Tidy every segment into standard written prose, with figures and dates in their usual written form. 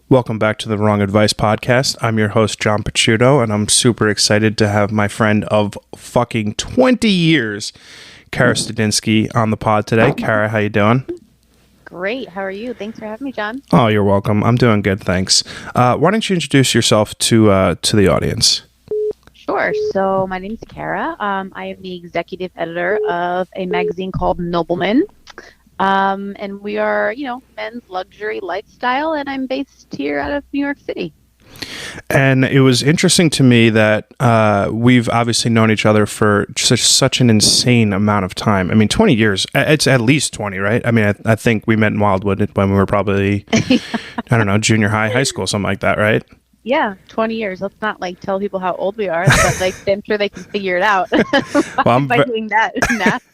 Welcome back to the Wrong Advice Podcast. I'm your host, John Picciuto, and I'm super excited to have my friend of fucking 20 years, Kara Studzinski, on the pod today. Kara, how you doing? Great. How are you? Thanks for having me, John. Oh, you're welcome. I'm doing good, thanks. Why don't you introduce yourself to the audience? Sure. So my name is Kara. I am the executive editor of a magazine called Nobleman. And we are, men's luxury lifestyle, and I'm based here out of New York City. And it was interesting to me that we've obviously known each other for such an insane amount of time. I mean, 20 years. It's at least 20, right? I mean, I think we met in Wildwood when we were probably, I don't know, junior high school, something like that, right? Yeah, 20 years. Let's not tell people how old we are, but I'm sure they can figure it out by doing that math.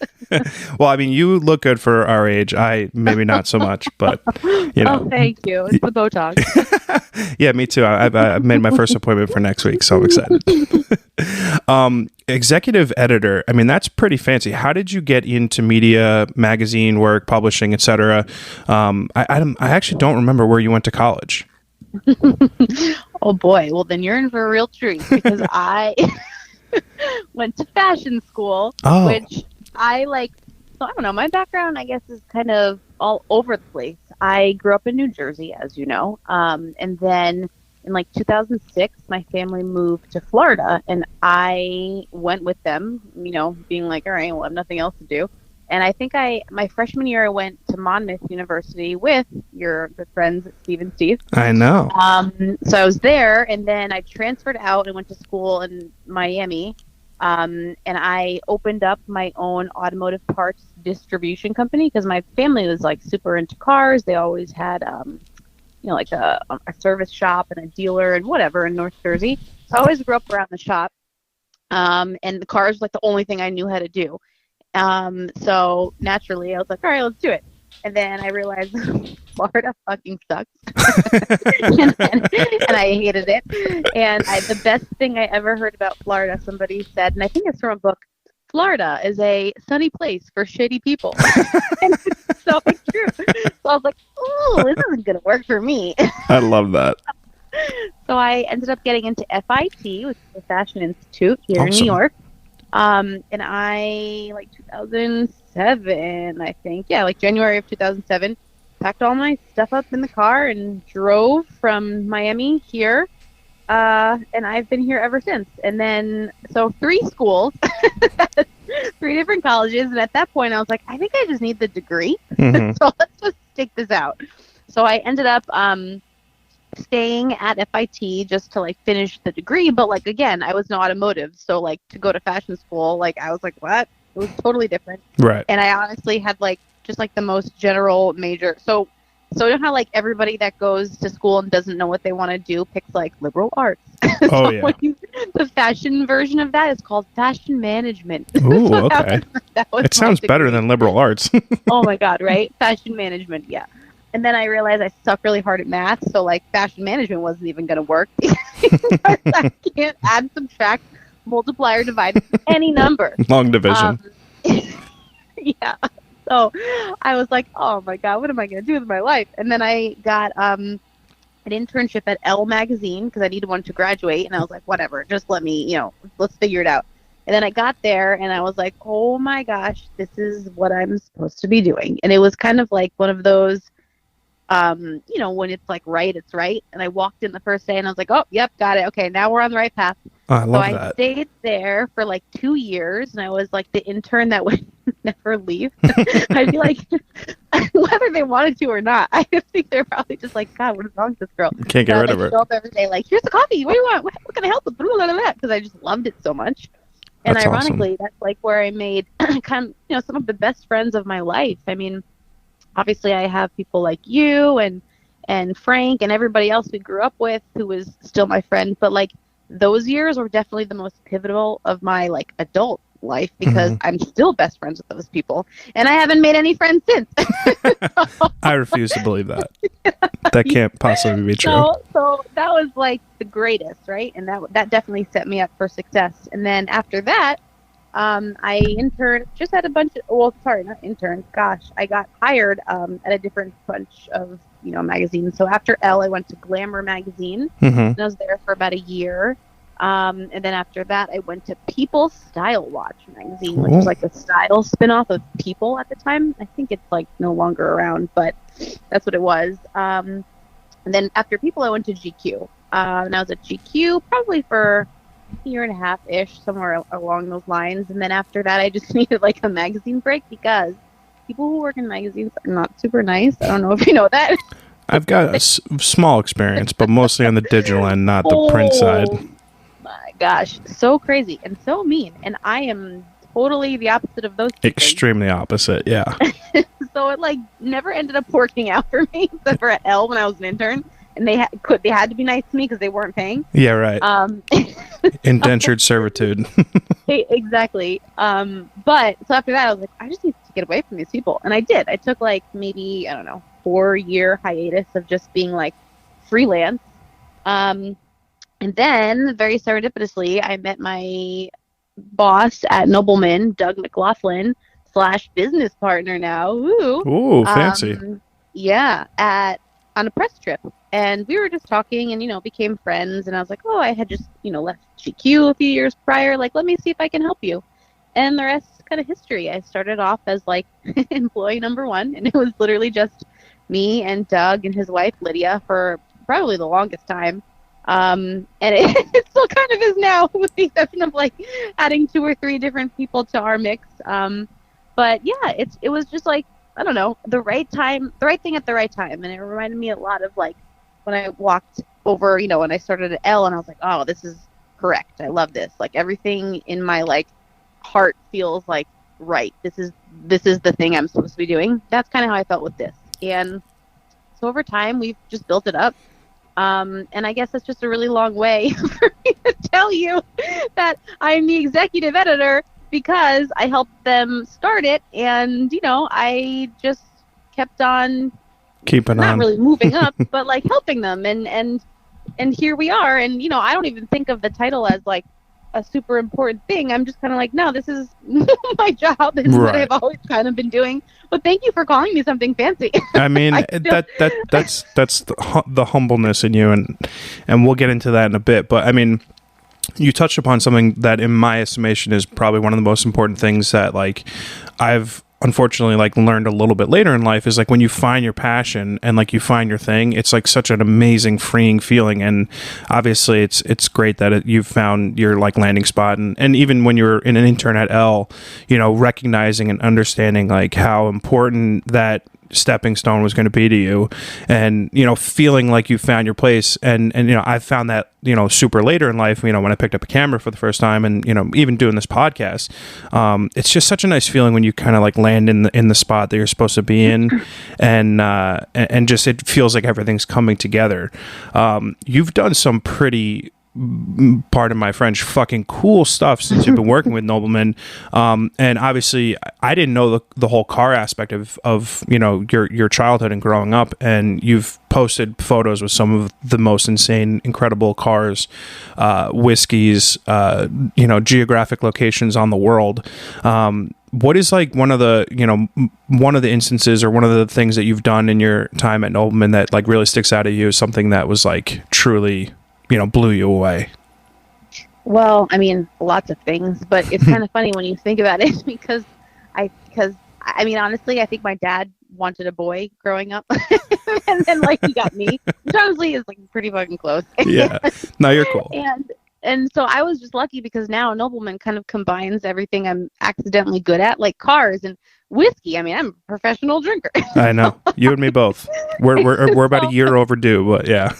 Well, I mean, you look good for our age. I maybe not so much, but Oh, thank you. It's the Botox. Yeah, me too. I've made my first appointment for next week, so I'm excited. Executive editor. I mean, that's pretty fancy. How did you get into media, magazine work, publishing, etc.? I actually don't remember where you went to college. Oh boy, well then you're in for a real treat because I went to fashion school, which I like. So I don't know, my background I guess is kind of all over the place. I grew up in New Jersey, as you know, and then in 2006 my family moved to Florida, and I went with them, being like, all right, well I have nothing else to do. And I think my freshman year, I went to Monmouth University with your good friends, Steve and Steve. I know. So I was there, and then I transferred out and went to school in Miami. And I opened up my own automotive parts distribution company because my family was super into cars. They always had, a service shop and a dealer and whatever in North Jersey. So I always grew up around the shop. And the cars was the only thing I knew how to do. So naturally I was like, all right, let's do it. And then I realized Florida fucking sucks. and I hated it. And the best thing I ever heard about Florida, somebody said, and I think it's from a book, Florida is a sunny place for shitty people. And it's so true. So I was like, oh, this isn't going to work for me. I love that. So I ended up getting into FIT, which is the Fashion Institute here in New York. And I 2007, I think. Yeah, January of 2007, packed all my stuff up in the car and drove from Miami here. And I've been here ever since. And then, so 3 schools, 3 different colleges. And at that point I was like, I think I just need the degree. Mm-hmm. So let's just stick this out. So I ended up, staying at FIT just to finish the degree, but again, I was in automotive, so to go to fashion school, I was like, what? It was totally different, right? And I honestly had just the most general major. So you know how everybody that goes to school and doesn't know what they want to do picks liberal arts. Oh yeah. The fashion version of that is called fashion management. Ooh, okay. It sounds better than liberal arts. Oh my god, right? Fashion management, yeah. And then I realized I suck really hard at math, so fashion management wasn't even going to work. I can't add, subtract, multiply, or divide any number. Long division. Yeah. So I was like, oh my god, what am I going to do with my life? And then I got an internship at Elle magazine because I needed one to graduate, and I was like, whatever, just let me, let's figure it out. And then I got there, and I was like, oh my gosh, this is what I'm supposed to be doing. And it was kind of one of those, when it's right, it's right. And I walked in the first day and I was like, oh, yep, got it. Okay, now we're on the right path. I love that. I stayed there for 2 years, and I was the intern that would never leave. I'd be whether they wanted to or not, I think they're probably just God, what is wrong with this girl? Can't get rid of her. Show up every day here's the coffee. What do you want? What can I help with? Because I just loved it so much. And that's ironically, awesome. That's where I made kind of, some of the best friends of my life. I mean, obviously I have people like you and Frank and everybody else we grew up with who was still my friend. But those years were definitely the most pivotal of my adult life because I'm still best friends with those people. And I haven't made any friends since. I refuse to believe that. That can't possibly be true. So that was the greatest, right? And that definitely set me up for success. And then after that, I interned, just had a bunch of, well, sorry, not interned. Gosh, I got hired at a different bunch of, magazines. So after Elle, I went to Glamour magazine, and I was there for about a year. And then after that, I went to People Style Watch magazine, which was like the style spinoff of People at the time. I think it's like no longer around, but that's what it was. And then after People, I went to GQ. And I was at GQ probably for a year and a half-ish, somewhere along those lines. And then after that, I just needed like a magazine break because people who work in magazines are not super nice. I don't know if you know that. I've got a small experience, but mostly on the digital end, not the print side. My gosh, so crazy and so mean. And I am totally the opposite of those people. Extremely opposite, yeah. So it like never ended up working out for me, except for at Elle when I was an intern. And they had to be nice to me because they weren't paying. Yeah, right. Indentured servitude. Exactly. But so after that, I was like, I just need to get away from these people, and I did. I took like maybe 4-year hiatus of just being like freelance. And then very serendipitously, I met my boss at Nobleman, Doug McLaughlin / business partner now. Ooh, fancy. On a press trip. And we were just talking and, became friends. And I was like, oh, I had just, left GQ a few years prior. Like, let me see if I can help you. And the rest is kind of history. I started off as like employee number 1. And it was literally just me and Doug and his wife, Lydia, for probably the longest time. And it still kind of is now, with the exception of like adding 2 or 3 different people to our mix. But yeah, it was just like, I don't know, the right thing at the right time. And it reminded me a lot of like when I walked over, when I started at Elle and I was like, oh, this is correct. I love this. Like everything in my like heart feels like right. This is the thing I'm supposed to be doing. That's kind of how I felt with this. And so over time, we've just built it up. And I guess that's just a really long way for me to tell you that I'm the executive editor because I helped them start it, and I just kept on not really moving up, but like helping them, and here we are. And I don't even think of the title as like a super important thing. I'm just kind of like, no, this is my job and what I've always kind of been doing. But thank you for calling me something fancy. I mean, that's the humbleness in you, and we'll get into that in a bit. But I mean, you touched upon something that in my estimation is probably one of the most important things that like I've unfortunately like learned a little bit later in life is like when you find your passion and like you find your thing, it's like such an amazing freeing feeling. And obviously it's great that you've found your like landing spot. And even when you're in an intern at Elle, recognizing and understanding like how important that stepping stone was going to be to you, and feeling like you found your place. And I found that super later in life, when I picked up a camera for the first time, and even doing this podcast, it's just such a nice feeling when you kind of like land in the spot that you're supposed to be in, and just it feels like everything's coming together. You've done some pretty, pardon my French, fucking cool stuff since you've been working with Nobleman. And obviously I didn't know the whole car aspect of your childhood and growing up, and you've posted photos with some of the most insane, incredible cars, whiskeys, geographic locations on the world. What is like one of the instances or one of the things that you've done in your time at Nobleman that like really sticks out at you as something that was like truly blew you away? Well, I mean, lots of things, but it's kind of funny when you think about it because I mean, honestly, I think my dad wanted a boy growing up, and then like he got me, which honestly is like pretty fucking close. Yeah, no, you're cool. And so I was just lucky because now Nobleman kind of combines everything I'm accidentally good at, like cars and whiskey. I mean, I'm a professional drinker. I know, you and me both. We're about a year overdue, but yeah.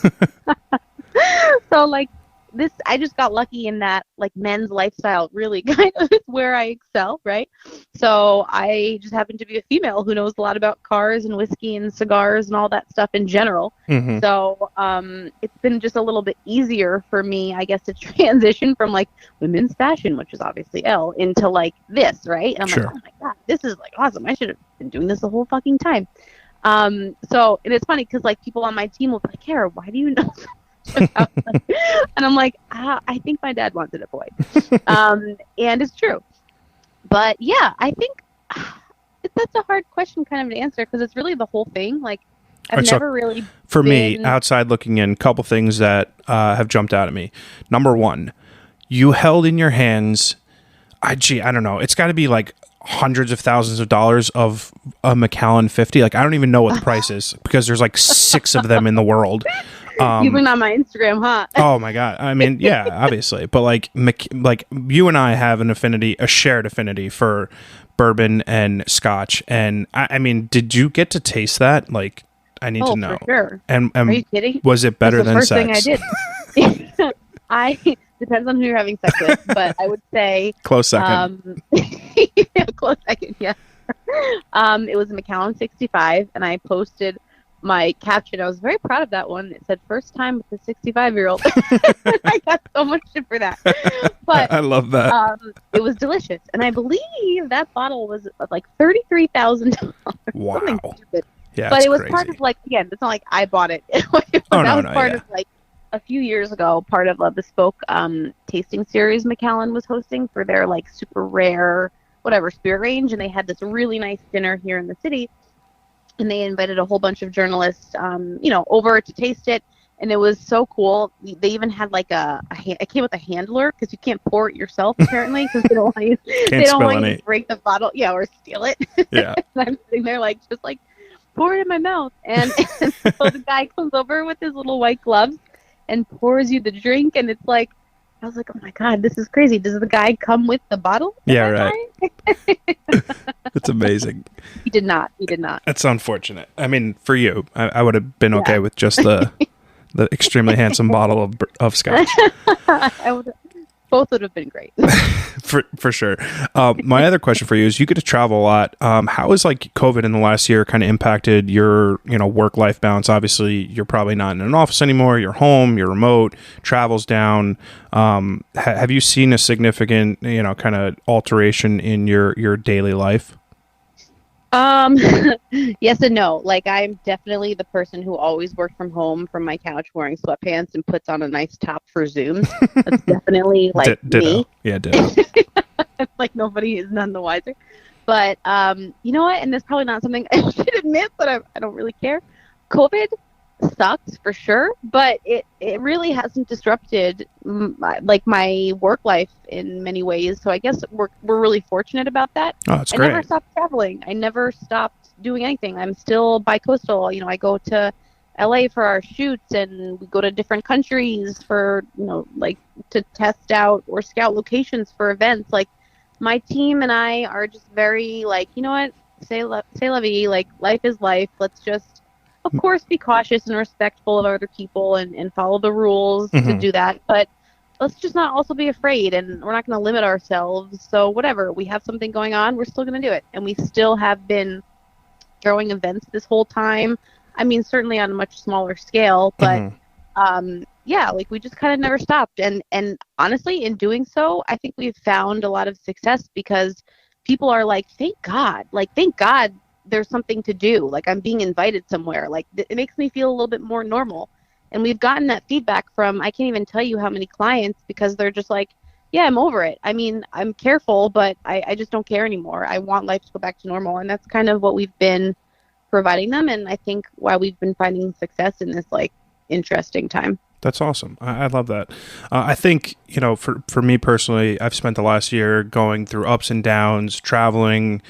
So like this, I just got lucky in that like men's lifestyle really kind of is where I excel, right? So I just happen to be a female who knows a lot about cars and whiskey and cigars and all that stuff in general. Mm-hmm. So it's been just a little bit easier for me, I guess, to transition from like women's fashion, which is obviously Elle, into like this, right? And I'm sure. like, oh my God, this is like awesome. I should have been doing this the whole fucking time. So, and it's funny because like people on my team will be like, Kara, why do you know and I'm like, I think my dad wanted a boy. And it's true. But yeah, I think that's a hard question kind of to answer because it's really the whole thing. Like, I've never really for me, outside looking in, a couple things that have jumped out at me. Number one, you held in your hands, I don't know, it's got to be like hundreds of thousands of dollars of a Macallan 50. Like, I don't even know what the price is because there's like 6 of them in the world. You've been on my Instagram, huh? Oh my God. I mean, yeah, obviously, but like you and I have a shared affinity for bourbon and scotch. And I mean, did you get to taste that? Like, I need to know. For sure. And are you kidding? Was it better than sex? First thing I did. Depends on who you're having sex with, but I would say close second. Close second, yeah. It was a Macallan 65, and I posted my caption. I was very proud of that one. It said "first time with a 65-year-old." I got so much shit for that, but I love that. It was delicious, and I believe that bottle was like $33,000. Wow. Something stupid. Yeah, but it was crazy. part of, like, again, it's not like I bought it. That was part of, like, a few years ago, part of a bespoke tasting series Macallan was hosting for their, like, super rare whatever spirit range, and they had this really nice dinner here in the city, and they invited a whole bunch of journalists over to taste it, and it was so cool. They even had like it came with a handler because you can't pour it yourself apparently because they don't want you to break the bottle, or steal it. Yeah. And I'm sitting there like just like pour it in my mouth, and so the guy comes over with his little white gloves and pours you the drink, and it's like, I was like, oh my God, this is crazy. Does the guy come with the bottle? Yeah, right. It's amazing. He did not. That's unfortunate. I mean, for you, I would have been okay with just the extremely handsome bottle of scotch. Both would have been great. for sure. My other question for you is, you get to travel a lot. How has like COVID in the last year kind of impacted your work-life balance? Obviously, you're probably not in an office anymore. You're home. You're remote. Travel's down. Have you seen a significant kind of alteration in your daily life? Yes and no. Like, I'm definitely the person who always worked from home from my couch wearing sweatpants and puts on a nice top for Zooms. That's definitely like ditto. Me. Yeah, ditto. It's like nobody is none the wiser. But you know what? And that's probably not something I should admit, but I don't really care. COVID sucks for sure, but it really hasn't disrupted my work life in many ways. So I guess we're really fortunate about that. Oh, that's great. I never stopped traveling. I never stopped doing anything. I'm still bi-coastal. I go to LA for our shoots, and we go to different countries for like to test out or scout locations for events. Like, my team and I are just very like, you know what, say la vie, like, life is life. Let's just, of course, be cautious and respectful of other people and follow the rules to do that. But let's just not also be afraid, and we're not going to limit ourselves. So whatever, we have something going on, we're still going to do it. And we still have been throwing events this whole time. I mean, certainly on a much smaller scale, but yeah, like, we just kind of never stopped. And honestly, in doing so, I think we've found a lot of success because people are like, thank God there's something to do. Like, I'm being invited somewhere. Like, it makes me feel a little bit more normal. And we've gotten that feedback from, I can't even tell you how many clients, because they're just like, yeah, I'm over it. I mean, I'm careful, but I just don't care anymore. I want life to go back to normal. And that's kind of what we've been providing them. And I think why we've been finding success in this, like, interesting time. That's awesome. I love that. I think, for me personally, I've spent the last year going through ups and downs, traveling,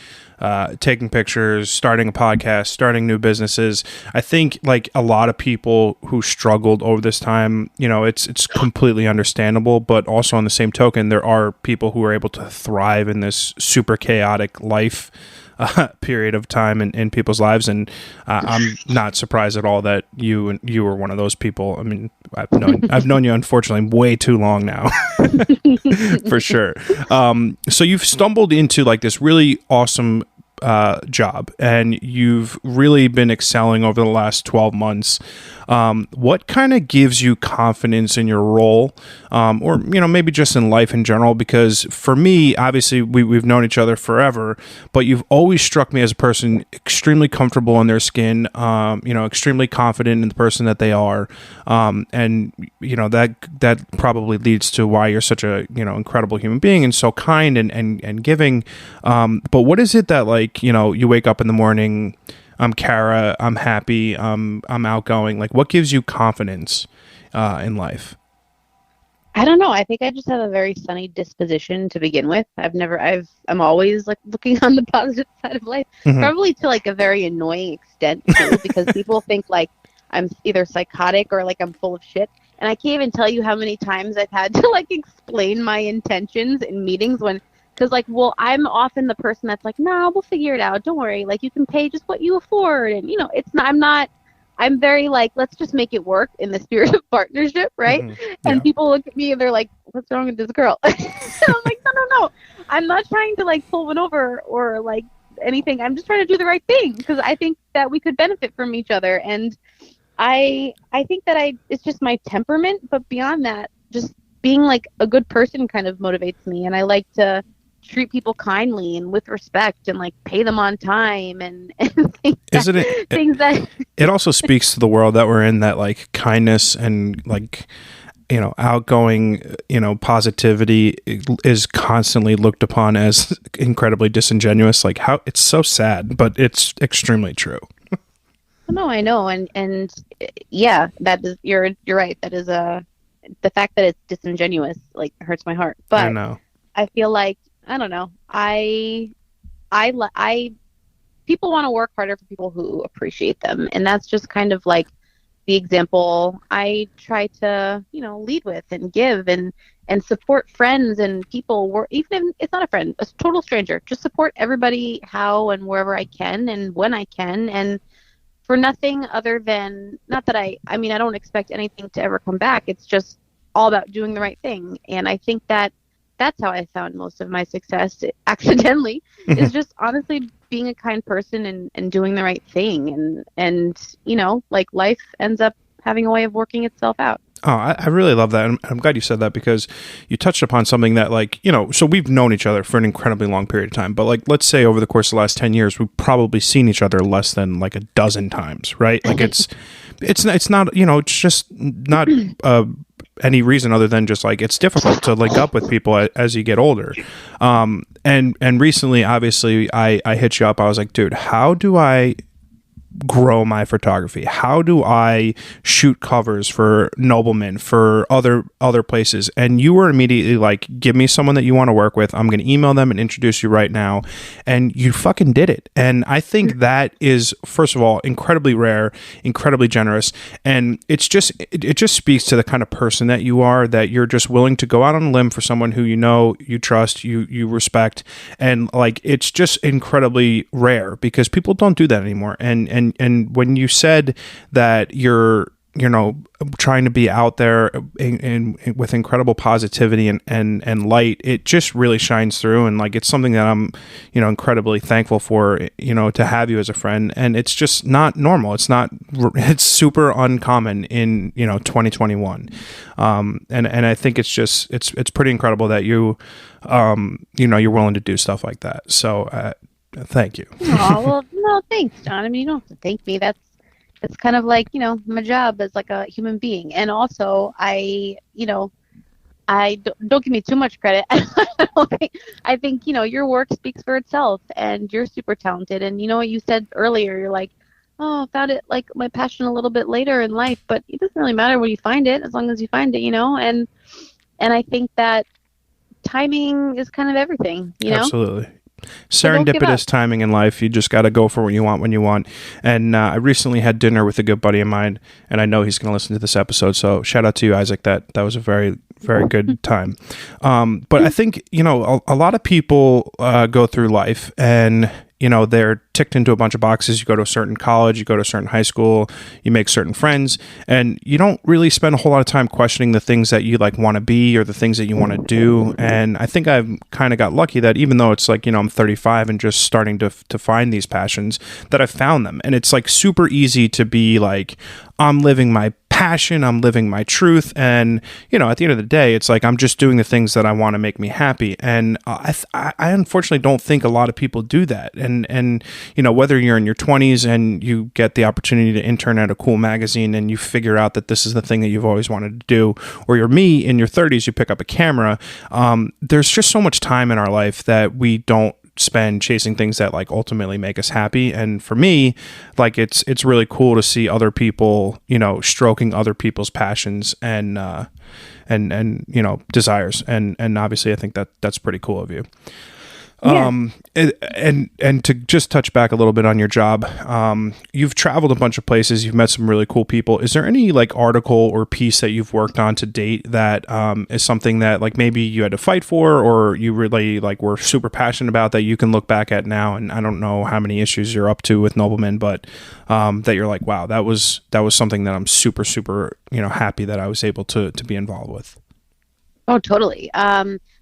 taking pictures, starting a podcast, starting new businesses. I think, like a lot of people who struggled over this time, it's completely understandable, but also on the same token, there are people who are able to thrive in this super chaotic life period of time in people's lives, and I'm not surprised at all that you were one of those people. I mean, I've known you, unfortunately, way too long now, for sure. So you've stumbled into like this really awesome job, and you've really been excelling over the last 12 months. What kind of gives you confidence in your role, or maybe just in life in general? Because for me, obviously, we've known each other forever, but you've always struck me as a person extremely comfortable in their skin, extremely confident in the person that they are, and that probably leads to why you're such a incredible human being and so kind and giving. But what is it that you wake up in the morning? I'm Kara. I'm happy. I'm outgoing. Like, what gives you confidence in life? I don't know. I think I just have a very sunny disposition to begin with. I'm always like looking on the positive side of life, probably to like a very annoying extent too, because people think like I'm either psychotic or like I'm full of shit. And I can't even tell you how many times I've had to like explain my intentions in meetings because I'm often the person that's like, no, we'll figure it out. Don't worry. Like, you can pay just what you afford. And, I'm very like, let's just make it work in the spirit of partnership. Right. Mm-hmm. Yeah. And people look at me and they're like, what's wrong with this girl? And I'm like, no. I'm not trying to like pull one over or like anything. I'm just trying to do the right thing because I think that we could benefit from each other. And I think that it's just my temperament. But beyond that, just being like a good person kind of motivates me. And I like to treat people kindly and with respect and like pay them on time and things it also speaks to the world that we're in, that like kindness and like outgoing positivity is constantly looked upon as incredibly disingenuous. Like, how it's so sad, but it's extremely true. No, I know, and yeah, that is you're right. That is the fact that it's disingenuous like hurts my heart. But I know. I feel like I don't know. People want to work harder for people who appreciate them, and that's just kind of like the example I try to lead with and give and support friends and people. Even if it's not a friend, a total stranger, just support everybody how and wherever I can and when I can, and for nothing other than not that I don't expect anything to ever come back. It's just all about doing the right thing, and I think that's how I found most of my success accidentally is just honestly being a kind person and doing the right thing. And like life ends up having a way of working itself out. Oh, I really love that. And I'm glad you said that because you touched upon something that so we've known each other for an incredibly long period of time. But like, let's say over the course of the last 10 years, we've probably seen each other less than like a dozen times, right? Like it's not, it's just not, any reason other than just like it's difficult to link up with people as you get older. And recently, obviously, I hit you up. I was like, dude, how do I grow my photography? How do I shoot covers for Nobleman, for other places? And you were immediately like, give me someone that you want to work with. I'm going to email them and introduce you right now. And you fucking did it. And I think that is, first of all, incredibly rare, incredibly generous. And it just speaks to the kind of person that you are, that you're just willing to go out on a limb for someone who you trust, you respect. And like, it's just incredibly rare because people don't do that anymore. And when you said that you're trying to be out there with incredible positivity and light, it just really shines through. And like, it's something that I'm incredibly thankful for, to have you as a friend. And it's just not normal. It's super uncommon in 2021. And I think it's pretty incredible that you're willing to do stuff like that. So thank you. Oh, well, no, thanks, John. I mean, you don't have to thank me. That's kind of like, my job as like a human being. And also I don't give me too much credit. I think, your work speaks for itself and you're super talented. And what you said earlier, you're like, oh, I found it like my passion a little bit later in life, but it doesn't really matter when you find it, as long as you find it, and I think that timing is kind of everything, Absolutely. Serendipitous timing in life. You just got to go for what you want when you want. And I recently had dinner with a good buddy of mine, and I know he's going to listen to this episode. So shout out to you, Isaac. That was a very, very good time. But I think, a lot of people go through life and, they're ticked into a bunch of boxes. You go to a certain college, you go to a certain high school, you make certain friends, and you don't really spend a whole lot of time questioning the things that you like want to be or the things that you want to do. And I think I've kind of got lucky that even though it's like, I'm 35 and just starting to find these passions, that I've found them. And it's like super easy to be like, I'm living my passion, I'm living my truth, and at the end of the day, it's like I'm just doing the things that I want to make me happy. And I unfortunately don't think a lot of people do that. And whether you're in your 20s and you get the opportunity to intern at a cool magazine and you figure out that this is the thing that you've always wanted to do, or you're me in your 30s, you pick up a camera. There's just so much time in our life that we don't spend chasing things that like ultimately make us happy. And for me, like it's really cool to see other people, stroking other people's passions and desires. And obviously I think that's pretty cool of you. Yeah. And to just touch back a little bit on your job, you've traveled a bunch of places, you've met some really cool people. Is there any like article or piece that you've worked on to date that is something that like maybe you had to fight for, or you really like were super passionate about, that you can look back at now? And I don't know how many issues you're up to with Nobleman, but that you're like, wow, that was something that I'm super, super, happy that I was able to be involved with. Oh, totally.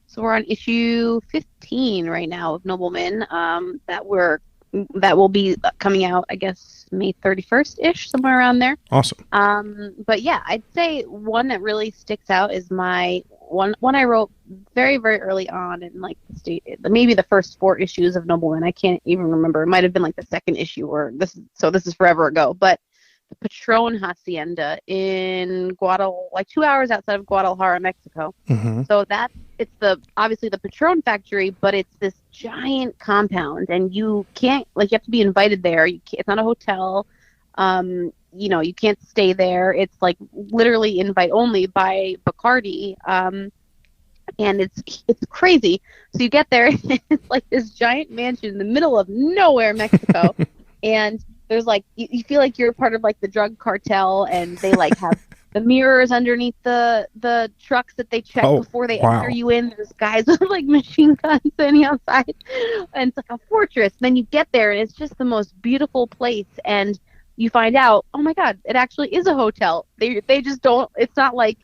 So we're on issue 15 right now of Nobleman, that will be coming out, I guess, May 31st ish, somewhere around there. Awesome. But yeah, I'd say one that really sticks out is my one I wrote very, very early on in like maybe the first 4 issues of Nobleman. I can't even remember. It might have been like the second issue, or this is forever ago. But the Patron Hacienda in like 2 hours outside of Guadalajara, Mexico. Mm-hmm. So it's obviously the Patron factory, but it's this giant compound, and you can't, like, you have to be invited there. It's not a hotel. You can't stay there. It's like literally invite only by Bacardi. And it's crazy. So you get there, it's like this giant mansion in the middle of nowhere, Mexico. And there's like, you feel like you're part of like the drug cartel, and they like have the mirrors underneath the trucks that they check before they enter you in. There's guys with like machine guns standing outside, and it's like a fortress. Then you get there, and it's just the most beautiful place, and you find out, oh my God, it actually is a hotel. They just don't. It's not like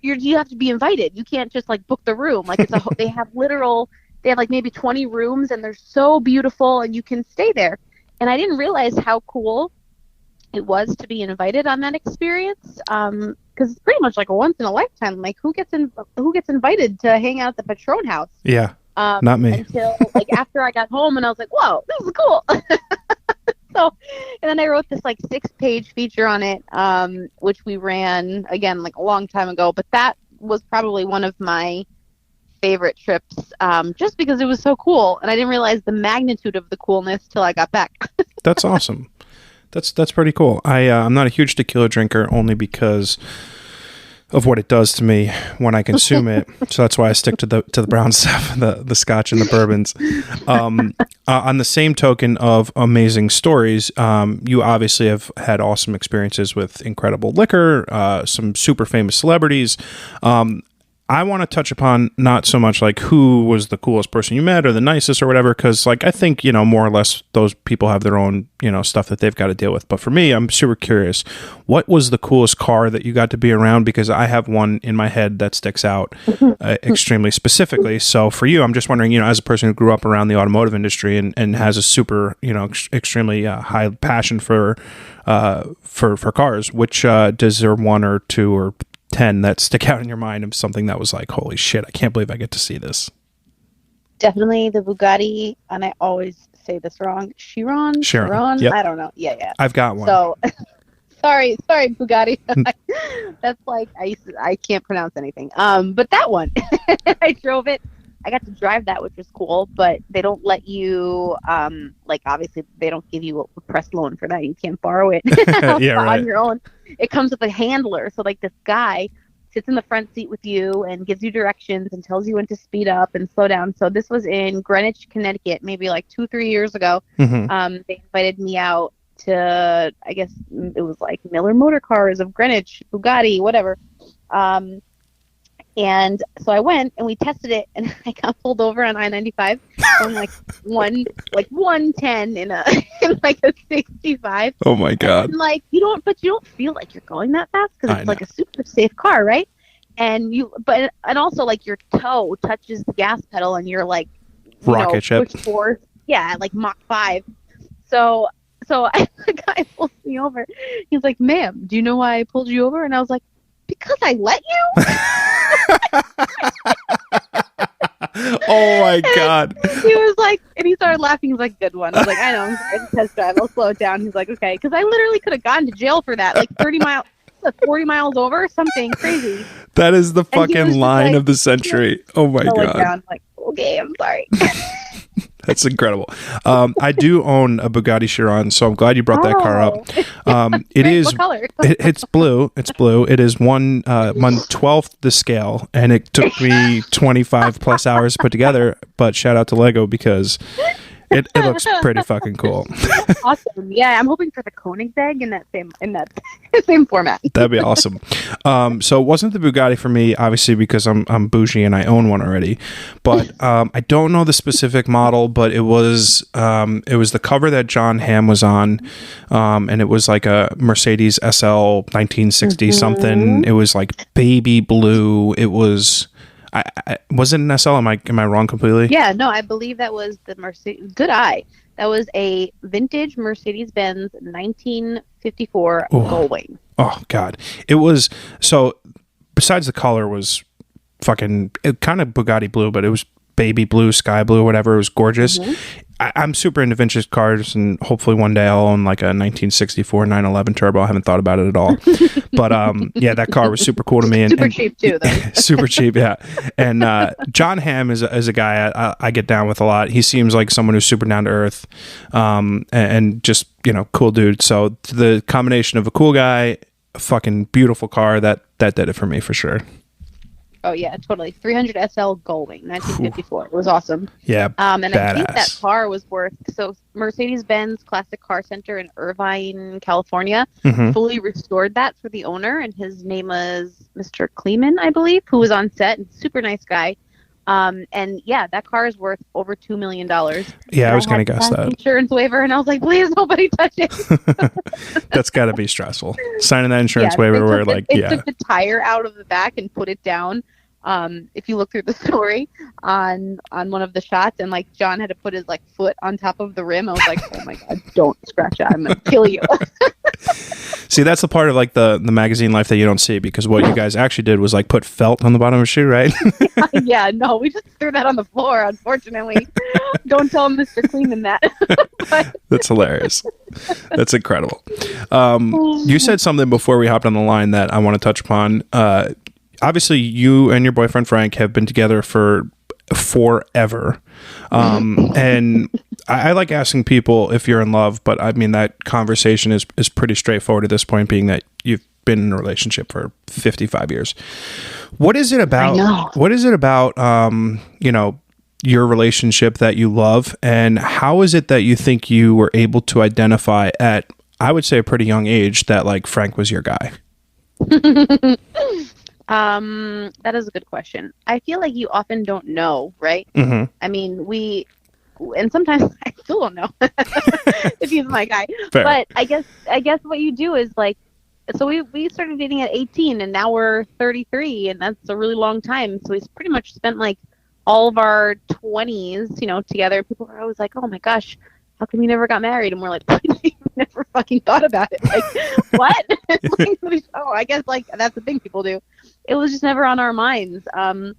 you have to be invited. You can't just like book the room. Like they have like maybe 20 rooms, and they're so beautiful, and you can stay there. And I didn't realize how cool it was to be invited on that experience, because it's pretty much like a once in a lifetime. Like who gets invited to hang out at the Patron house? Yeah, not me. Until like after I got home, and I was like, whoa, this is cool. So, and then I wrote this like 6-page feature on it, which we ran again like a long time ago. But that was probably one of my favorite trips, just because it was so cool, and I didn't realize the magnitude of the coolness till I got back. That's awesome. That's pretty cool. I'm not a huge tequila drinker, only because of what it does to me when I consume it. So that's why I stick to the brown stuff, the scotch and the bourbons. On the same token of amazing stories, you obviously have had awesome experiences with incredible liquor, some super famous celebrities. I want to touch upon not so much like who was the coolest person you met or the nicest or whatever, because like I think, more or less those people have their own, stuff that they've got to deal with. But for me, I'm super curious, what was the coolest car that you got to be around? Because I have one in my head that sticks out extremely specifically. So for you, I'm just wondering, as a person who grew up around the automotive industry and has a super, extremely high passion for cars, which does there one or two or 10 that stick out in your mind of something that was like, holy shit, I can't believe I get to see this? Definitely the Bugatti, and I always say this wrong. Chiron? Yep. I don't know. Yeah. I've got one. So, sorry, Bugatti. That's like, I can't pronounce anything. But that one, I drove it. I got to drive that, which was cool, but they don't let you, like, obviously, they don't give you a press loan for that. You can't borrow it on your own. It comes with a handler. So, like, this guy sits in the front seat with you and gives you directions and tells you when to speed up and slow down. So this was in Greenwich, Connecticut, maybe like 2-3 years ago. Mm-hmm. They invited me out to, I guess it was like Miller Motor Cars of Greenwich, Bugatti, whatever. And so I went and we tested it, and I got pulled over on I-95 on like 110 in a in like a 65. Oh my God. And like you don't feel like you're going that fast because it's like a super safe car, right? And and also like your toe touches the gas pedal and you're like rocket ship. Push forward. Yeah, like Mach 5. So the guy pulls me over. He's like, "Ma'am, do you know why I pulled you over?" And I was like, "Because I let you." Oh my God. And he was like, and he started laughing. He's like, "Good one." I was like, "I know, I'm sorry, it's a test drive. I'll slow it down." He's like, "Okay," because I literally could have gone to jail for that, like 40 miles over, something crazy. That is the fucking line like, of the century. Oh my God. I'm like, okay, I'm sorry. That's incredible. I do own a Bugatti Chiron, so I'm glad you brought that car up. It is. What color? It's blue. It's blue. It is 1/12 the scale, and it took me 25 plus hours to put together. But shout out to Lego because it looks pretty fucking cool. Awesome. Yeah, I'm hoping for the Koenigsegg in that same format. That'd be awesome. So it wasn't the Bugatti for me, obviously, because I'm bougie and I own one already. But I don't know the specific model, but it was the cover that John Hamm was on, and it was like a Mercedes SL 1960 something. It was like baby blue. It was. Was it an SL? Am I wrong completely? Yeah, no, I believe that was the Mercedes. Good eye. That was a vintage Mercedes-Benz 1954 Gullwing. Oh God, it was so. Besides the color was fucking kind of Bugatti blue, but it was baby blue, sky blue, whatever. It was gorgeous. I'm super into vintage cars, and hopefully one day I'll own like a 1964 911 Turbo. I haven't thought about it at all, but yeah, that car was super cool to me. And super cheap too, though. Super cheap, yeah. And John Hamm is a guy I get down with a lot. He seems like someone who's super down to earth, and just cool dude. So the combination of a cool guy, a fucking beautiful car, that did it for me for sure. Oh yeah, totally. 300 SL Gullwing, 1954. It was awesome. Yeah, and badass. I think that car was worth. So Mercedes-Benz Classic Car Center in Irvine, California, fully restored that for the owner, and his name was Mr. Kleeman, I believe, who was on set, and super nice guy. And yeah, that car is worth over $2 million. Yeah, I was going to guess that. Insurance waiver, and I was like, please, nobody touch it. That's got to be stressful. Signing that insurance waiver where took the tire out of the back and put it down. If you look through the story on one of the shots, and like John had to put his like foot on top of the rim, I was like, oh my God, don't scratch that. I'm going to kill you. See, that's the part of like the magazine life that you don't see, because what you guys actually did was like put felt on the bottom of a shoe, right? Yeah, no, we just threw that on the floor, unfortunately. Don't tell Mr. Kleeman that. That's hilarious. That's incredible. You said something before we hopped on the line that I want to touch upon. Obviously, you and your boyfriend Frank have been together for forever. And I like asking people if you're in love, but I mean, that conversation is pretty straightforward at this point, being that you've been in a relationship for 55 years. What is it about, your relationship that you love, and how is it that you think you were able to identify at, I would say, a pretty young age that like Frank was your guy? That is a good question. I feel like you often don't know, right? I mean, and sometimes I still don't know if he's my guy. Fair. But I guess what you do is like, so we started dating at 18, and now we're 33, and that's a really long time. So we've pretty much spent like all of our 20s, together. People are always like, oh my gosh, how come you never got married? And we're like, never fucking thought about it. Like, what? I guess like that's the thing people do. It was just never on our minds. But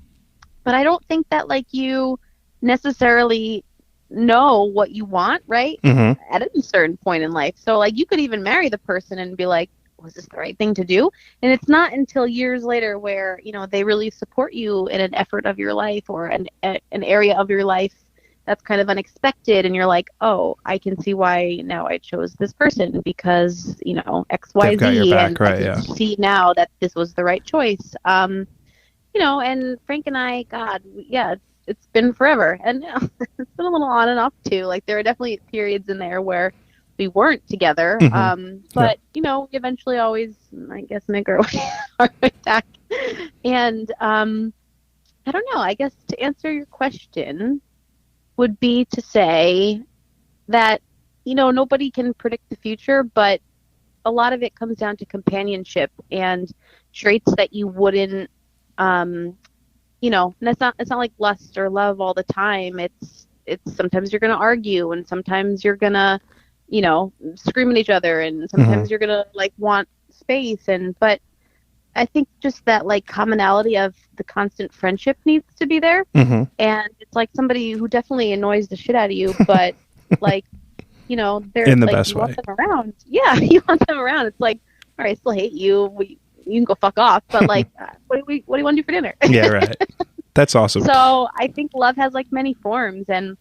I don't think that like you necessarily know what you want, right? At a certain point in life. So like you could even marry the person and be like, was this the right thing to do? And it's not until years later where, they really support you in an effort of your life or an area of your life that's kind of unexpected, and you're like, oh, I can see why now I chose this person because, X, Y, Z, and right, I can see now that this was the right choice. And Frank and I, God, yeah, it's been forever, and it's been a little on and off too. Like there are definitely periods in there where we weren't together, but we eventually always, I guess, make our way back And I don't know. I guess to answer your question would be to say that, nobody can predict the future, but a lot of it comes down to companionship and traits that you wouldn't, and it's not like lust or love all the time. It's sometimes you're going to argue, and sometimes you're going to, scream at each other, and sometimes you're going to like want space. But I think just that like commonality of the constant friendship needs to be there. And it's like somebody who definitely annoys the shit out of you, but like, they're in the like, best you way. want them around. Yeah, you want them around. It's like, all right, I still hate you. You can go fuck off, but like, what do you want to do for dinner? Yeah, right. That's awesome. So I think love has like many forms, and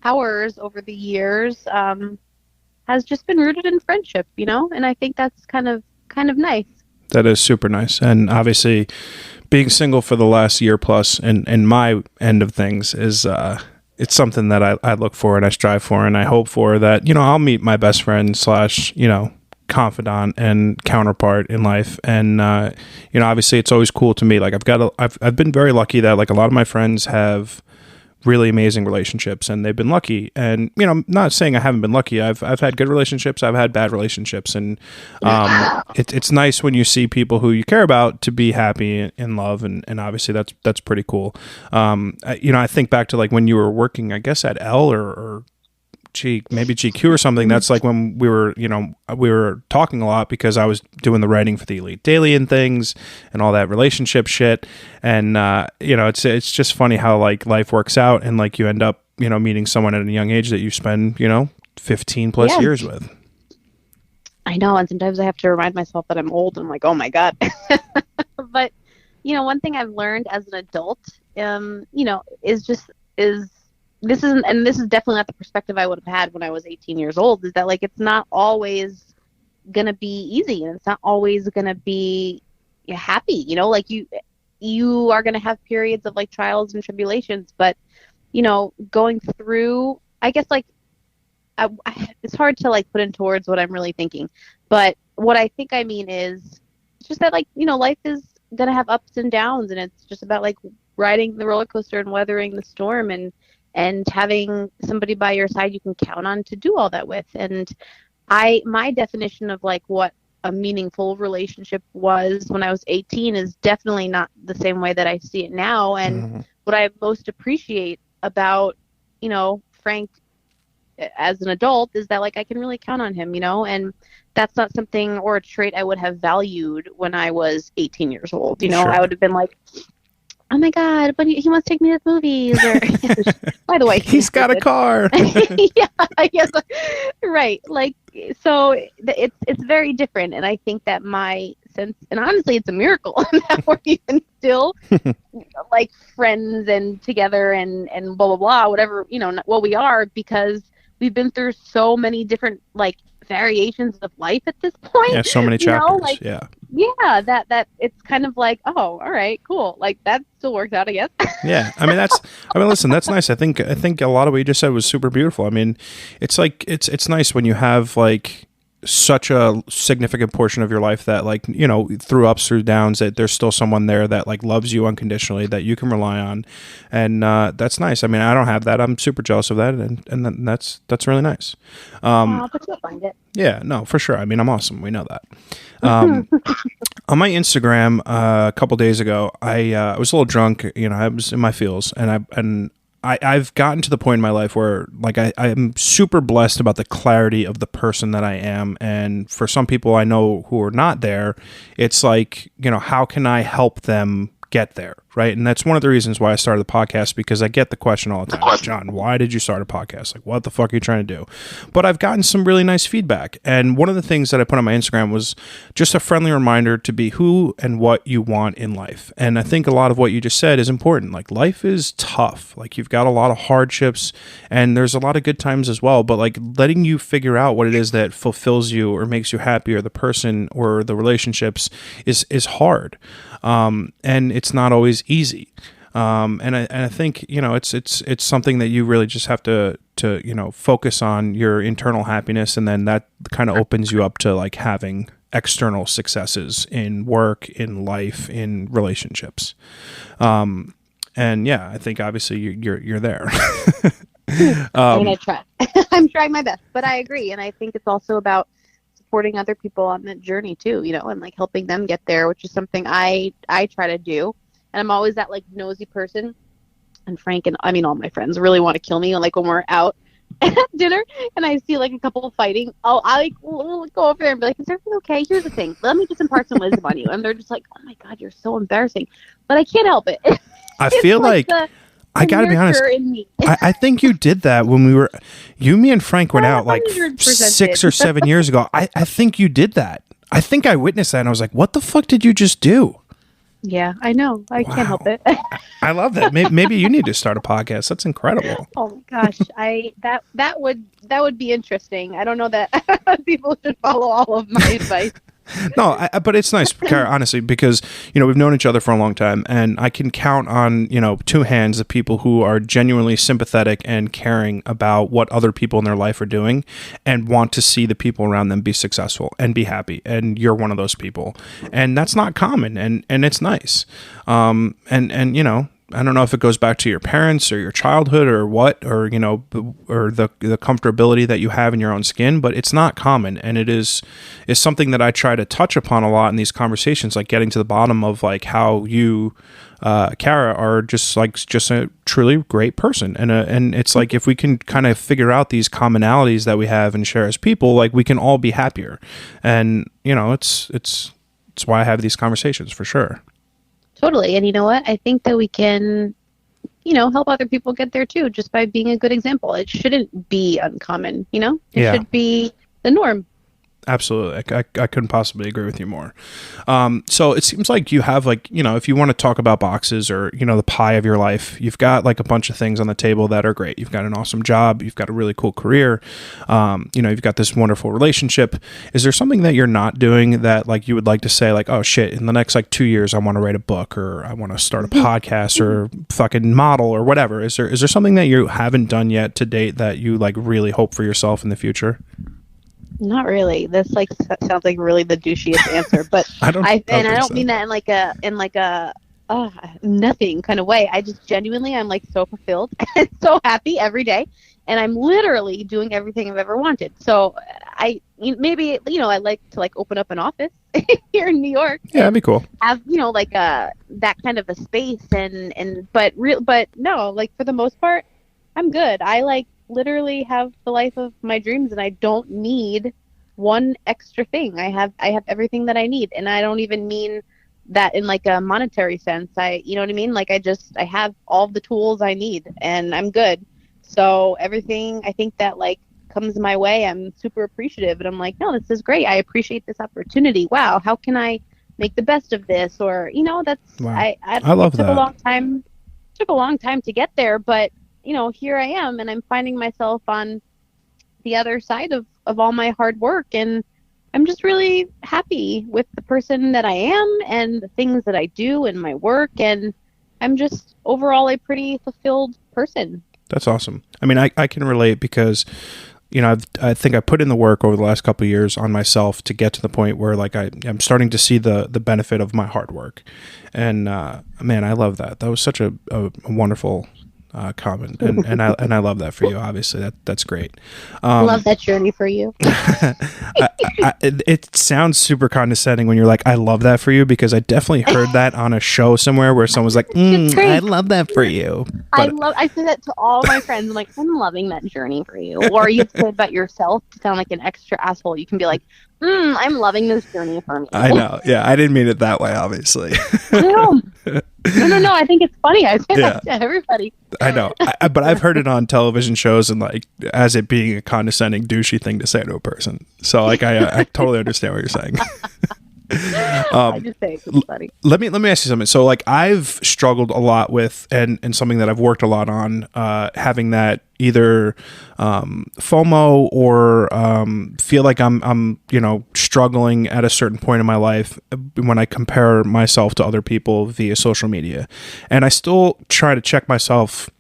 ours over the years has just been rooted in friendship, and I think that's kind of nice. That is super nice. And obviously being single for the last year plus and my end of things is it's something that I look for and I strive for and I hope for, that, I'll meet my best friend / confidant and counterpart in life. And obviously it's always cool to me. Like I've been very lucky that like a lot of my friends have really amazing relationships and they've been lucky. And I'm not saying I haven't been lucky. I've had good relationships, I've had bad relationships, and it's nice when you see people who you care about to be happy in love, and obviously that's pretty cool. I think back to like when you were working, I guess at L or maybe GQ or something. That's like when we were talking a lot because I was doing the writing for the Elite Daily and things and all that relationship shit. And, it's just funny how like life works out and like you end up, meeting someone at a young age that you spend, 15 plus years with. I know. And sometimes I have to remind myself that I'm old and I'm like, oh my God. But, one thing I've learned as an adult, this is definitely not the perspective I would have had when I was 18 years old, is that like it's not always gonna be easy, and it's not always gonna be happy, like you are gonna have periods of like trials and tribulations, but going through, I guess like it's hard to like put into words what I'm really thinking, but what I think I mean is it's just that like life is gonna have ups and downs, and it's just about like riding the roller coaster and weathering the storm, and having somebody by your side you can count on to do all that with. And my definition of like what a meaningful relationship was when I was 18 is definitely not the same way that I see it now. And what I most appreciate about, Frank as an adult is that like I can really count on him, and that's not something or a trait I would have valued when I was 18 years old. Sure. I would have been like, oh my God, but he wants to take me to the movies. Or, by the way, he's got a car. Yeah, I guess. Right. Like, so it's very different. And I think that my sense, and honestly, it's a miracle that we're even still like friends and together and blah, blah, blah, whatever, what we are, because we've been through so many different like variations of life at this point. Yeah, so many chapters. Like, yeah. Yeah, that it's kind of like, oh, all right, cool. Like that still works out, I guess. Yeah, listen, that's nice. I think a lot of what you just said was super beautiful. I mean, it's like it's nice when you have like such a significant portion of your life that like, through ups, through downs, that there's still someone there that like loves you unconditionally, that you can rely on. And that's nice. I mean, I don't have that. I'm super jealous of that. And that's really nice. But you'll find it. Yeah, no, for sure. I mean, I'm awesome. We know that. On my Instagram, a couple days ago, I was a little drunk, I was in my feels, and I've gotten to the point in my life where like I am super blessed about the clarity of the person that I am. And for some people I know who are not there, it's like, how can I help them get there, right? And that's one of the reasons why I started the podcast, because I get the question all the time, John, why did you start a podcast? Like, what the fuck are you trying to do? But I've gotten some really nice feedback. And one of the things that I put on my Instagram was just a friendly reminder to be who and what you want in life. And I think a lot of what you just said is important. Like, life is tough. Like, you've got a lot of hardships and there's a lot of good times as well. But like letting you figure out what it is that fulfills you or makes you happy, or the person or the relationships is hard. And it's not always easy. And I think, it's something that you really just have to focus on your internal happiness. And then that kind of opens you up to like having external successes in work, in life, in relationships. And yeah, I think obviously you're there. I'm gonna try. I'm trying my best, but I agree, and I think it's also about supporting other people on that journey too, and like helping them get there, which is something I try to do. And I'm always that like nosy person, and Frank and I mean all my friends really want to kill me. Like when we're out at dinner and I see like a couple fighting, we'll go over there and be like, "Is everything okay? Here's the thing. Let me just impart some wisdom on you." And they're just like, "Oh my God, you're so embarrassing," but I can't help it. I feel like I gotta be honest. I think you did that when me and Frank went out like 6 or 7 years ago. I think you did that. I think I witnessed that and I was like, what the fuck did you just do? Yeah, I know. I can't help it. I love that. Maybe you need to start a podcast. That's incredible. Oh gosh, that would be interesting. I don't know that people should follow all of my advice. No, but it's nice, Kara, honestly, because, we've known each other for a long time, and I can count on, 2 hands the people who are genuinely sympathetic and caring about what other people in their life are doing and want to see the people around them be successful and be happy. And you're one of those people. And that's not common, and it's nice. I don't know if it goes back to your parents or your childhood or what, or, or the comfortability that you have in your own skin, but it's not common. And is something that I try to touch upon a lot in these conversations, like getting to the bottom of like how you, Kara, are just a truly great person. And it's like, if we can kind of figure out these commonalities that we have and share as people, like we can all be happier. And, it's why I have these conversations for sure. Totally. And you know what? I think that we can, help other people get there too, just by being a good example. It shouldn't be uncommon, It should be the norm. Absolutely. I couldn't possibly agree with you more. So it seems like you have if you want to talk about boxes or, the pie of your life, you've got like a bunch of things on the table that are great. You've got an awesome job. You've got a really cool career. You've got this wonderful relationship. Is there something that you're not doing that like you would like to say like, oh shit, in the next like 2 years, I want to write a book or I want to start a podcast or fucking model or whatever. Is there something that you haven't done yet to date that you like really hope for yourself in the future? Not really. This sounds like really the douchiest answer, but I don't mean that in like a nothing kind of way. I just genuinely, I'm like so fulfilled and so happy every day, and I'm literally doing everything I've ever wanted. So I'd like to like open up an office here in New York. Yeah, that'd be cool. Have that kind of a space but no, like for the most part, I'm good. I like literally have the life of my dreams, and I don't need one extra thing. I have everything that I need, and I don't even mean that in like a monetary sense. You know what I mean? Like I have all the tools I need, and I'm good. So everything I think that like comes my way, I'm super appreciative, and I'm like, no, this is great. I appreciate this opportunity. Wow, how can I make the best of this? Or that's wow. I love that. Took a long time to get there, but here I am, and I'm finding myself on the other side of all my hard work, and I'm just really happy with the person that I am and the things that I do in my work, and I'm just overall a pretty fulfilled person. That's awesome. I mean, I can relate because, I think I put in the work over the last couple of years on myself to get to the point where like I'm starting to see the benefit of my hard work, and man, I love that. That was such a wonderful comment, and I love that for you. Obviously, that's great. Love that journey for you. It sounds super condescending when you're like, I love that for you, because I definitely heard that on a show somewhere where someone was like, I love that for you. But I say that to all my friends. I'm like, I'm loving that journey for you. Or you say about yourself to sound like an extra asshole. You can be like, I'm loving this journey for me. I know. Yeah, I didn't mean it that way, obviously. No. I think it's funny. I say that to everybody. I know. But I've heard it on television shows and like as it being a condescending, douchey thing to say to a person. So like I totally understand what you're saying. I just say it's funny. Let me ask you something. So like I've struggled a lot with and something that I've worked a lot on, having that either FOMO or feel like I'm struggling at a certain point in my life when I compare myself to other people via social media. And I still try to check myself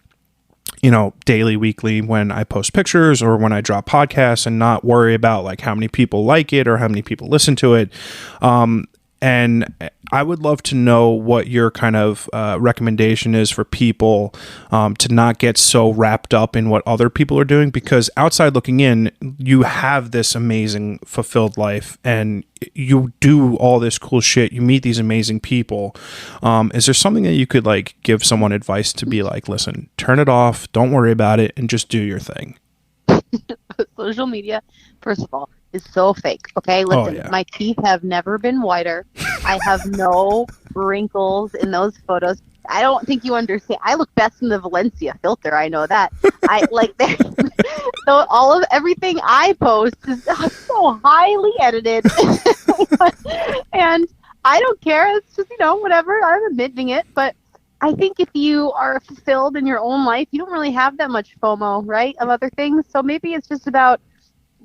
daily, weekly when I post pictures or when I drop podcasts, and not worry about like how many people like it or how many people listen to it. And I would love to know what your kind of recommendation is for people to not get so wrapped up in what other people are doing, because outside looking in, you have this amazing fulfilled life and you do all this cool shit. You meet these amazing people. Is there something that you could like give someone advice to be like, listen, turn it off, don't worry about it, and just do your thing? Social media, first of all, is so fake. Okay, listen, my teeth have never been whiter. I have no wrinkles in those photos. I don't think you understand. I look best in the Valencia filter. I know that. I like so everything I post is so highly edited, and I don't care. It's just whatever. I'm admitting it, but I think if you are fulfilled in your own life, you don't really have that much FOMO, right, of other things. So maybe it's just about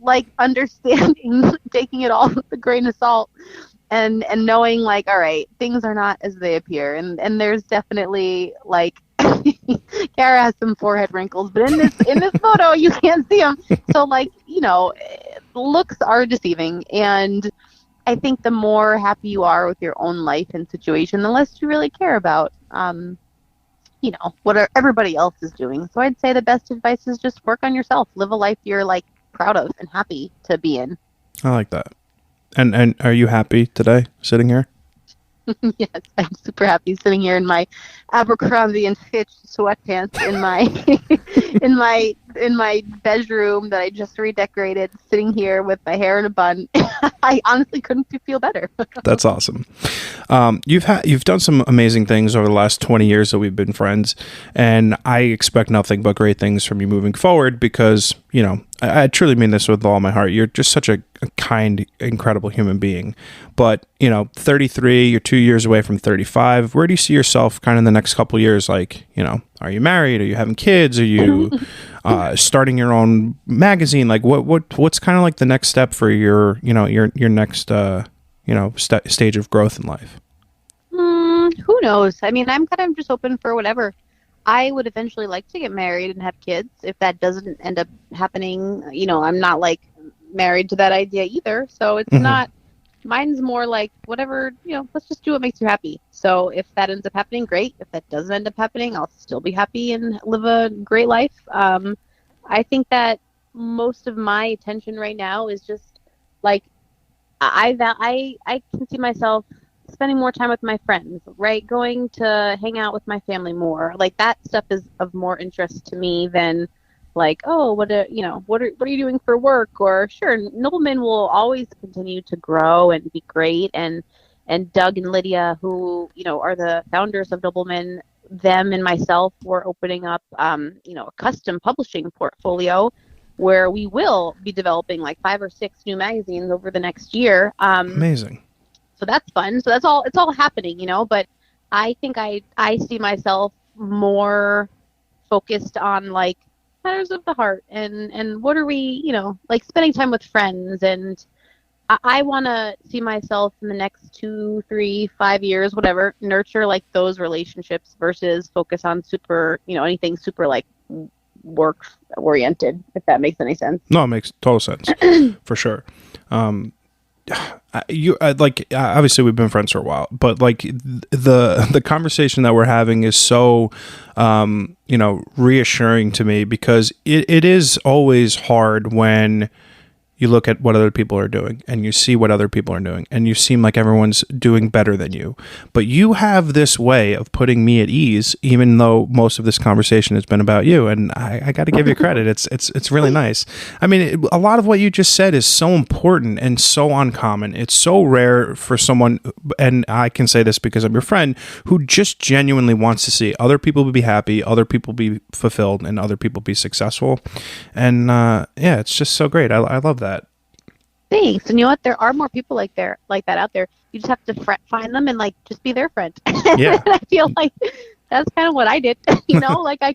like understanding, taking it all with a grain of salt, and knowing like, all right, things are not as they appear, and there's definitely like Kara has some forehead wrinkles, but in this photo you can't see them. So like looks are deceiving, and I think the more happy you are with your own life and situation, the less you really care about what everybody else is doing. So I'd say the best advice is just work on yourself, live a life you're like proud of and happy to be in. I like that. And are you happy today sitting here? Yes, I'm super happy sitting here in my Abercrombie and Fitch sweatpants in my in my bedroom that I just redecorated, sitting here with my hair in a bun. I honestly couldn't feel better. That's awesome. You've done some amazing things over the last 20 years that we've been friends, and I expect nothing but great things from you moving forward, because I truly mean this with all my heart. You're just such a kind, incredible human being. But 33, you're 2 years away from 35. Where do you see yourself kind of in the next couple of years? Like, are you married? Are you having kids? Are you starting your own magazine? Like, what's kind of like the next step for your next stage of growth in life? Who knows? I mean, I'm kind of just open for whatever. I would eventually like to get married and have kids. If that doesn't end up happening, I'm not like married to that idea either. So it's not, mine's more like whatever, let's just do what makes you happy. So if that ends up happening, great. If that doesn't end up happening, I'll still be happy and live a great life. I think that most of my attention right now is just like, I can see myself spending more time with my friends, right? Going to hang out with my family more. Like that stuff is of more interest to me than like, oh, what are you doing for work? Or sure, Nobleman will always continue to grow and be great. And Doug and Lydia, who, are the founders of Nobleman, them and myself were opening up, a custom publishing portfolio where we will be developing like 5 or 6 new magazines over the next year. Amazing. So that's fun. So it's all happening, but I think I see myself more focused on like matters of the heart and what are we, like spending time with friends. And I want to see myself in the next 2, 3, 5 years, whatever, nurture like those relationships versus focus on super, anything super like work oriented, if that makes any sense. No, it makes total sense for sure. Obviously we've been friends for a while, but like the conversation that we're having is so reassuring to me, because it is always hard when you look at what other people are doing and you see what other people are doing and you seem like everyone's doing better than you. But you have this way of putting me at ease, even though most of this conversation has been about you. And I got to give you credit. It's really nice. I mean, a lot of what you just said is so important and so uncommon. It's so rare for someone, and I can say this because I'm your friend, who just genuinely wants to see other people be happy, other people be fulfilled, and other people be successful. And it's just so great. I love that. Thanks. And you know what? There are more people like that out there. You just have to find them and like just be their friend. Yeah. I feel like that's kind of what I did. Like I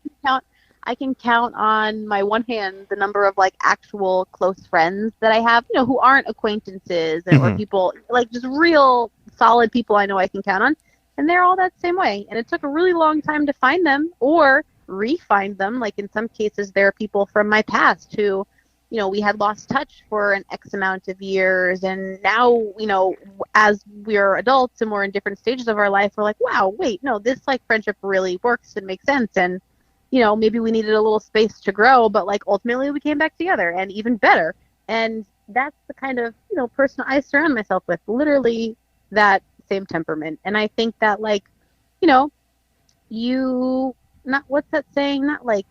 can count on my one hand the number of like actual close friends that I have, who aren't acquaintances or people like just real solid people I know I can count on. And they're all that same way. And it took a really long time to find them, or re-find them. Like in some cases, there are people from my past who, you know, we had lost touch for an X amount of years. And now, you know, as we're adults and we're in different stages of our life, we're like, wow, wait, no, this like friendship really works and makes sense. And, you know, maybe we needed a little space to grow, but like ultimately we came back together and even better. And that's the kind of, you know, person I surround myself with, literally that same temperament. And I think that, like, you know, what's that saying? Not like,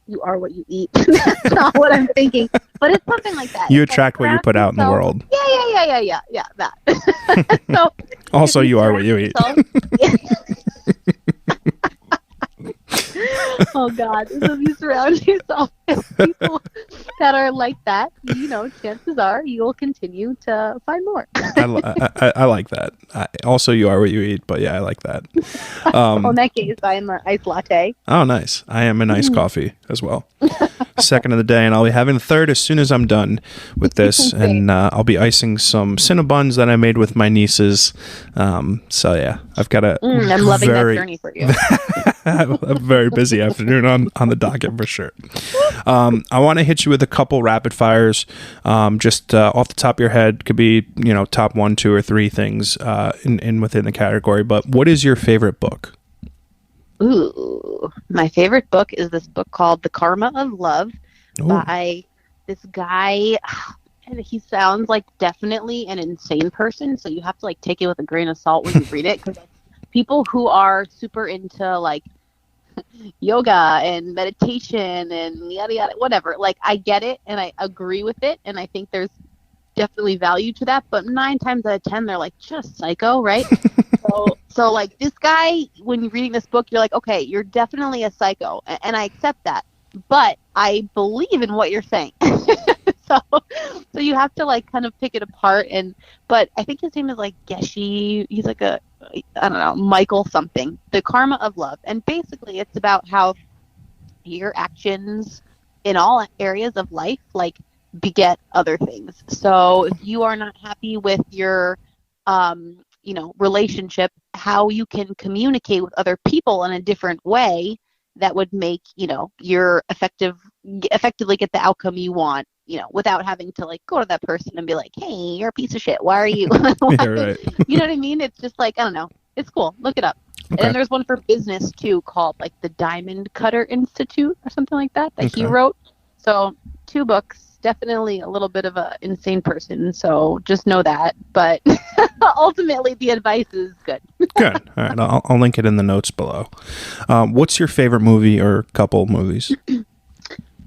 you are what you eat. That's not what I'm thinking. But it's something like that. You it's attract like, what you put out in the world. Yeah, that. So, also, you are what you eat. Oh God, so if you surround yourself with people that are like that, you know, chances are you will continue to find more. I like that. Also, you are what you eat, but yeah, I like that. In that case, I'm an iced latte. Oh, nice. I am an iced coffee as well. Second of the day, and I'll be having the third as soon as I'm done with this. And I'll be icing some Cinnabons that I made with my nieces. So yeah, I've got a I'm loving that journey for you. a very busy afternoon on the docket for sure. I want to hit you with a couple rapid fires, just off the top of your head. Could be, you know, top 1, 2, or 3 things in within the category. But what is your favorite book? Ooh, my favorite book is this book called The Karma of Love by this guy. And he sounds like definitely an insane person, so you have to like take it with a grain of salt when you read it, because people who are super into like yoga and meditation and yada yada, whatever, like I get it and I agree with it, and I think there's definitely value to that, but 9 times out of 10 they're like just psycho, right? so like this guy, when you're reading this book, you're like, okay, you're definitely a psycho, and I accept that, but I believe in what you're saying. So you have to like kind of pick it apart. But I think his name is like Geshe. He's like I don't know, Michael something. The Karma of Love. And basically it's about how your actions in all areas of life like beget other things. So if you are not happy with your you know, relationship, how you can communicate with other people in a different way that would make, you know, your effectively get the outcome you want, you know, without having to like go to that person and be like, hey, you're a piece of shit, why are you Yeah, right. You know what I mean? It's just like, I don't know, it's cool, look it up. Okay. And then there's one for business too called like the Diamond Cutter Institute or something like that he wrote. So 2 books. Definitely a little bit of an insane person, so just know that. But ultimately, the advice is good. Good. All right, I'll link it in the notes below. What's your favorite movie or couple movies?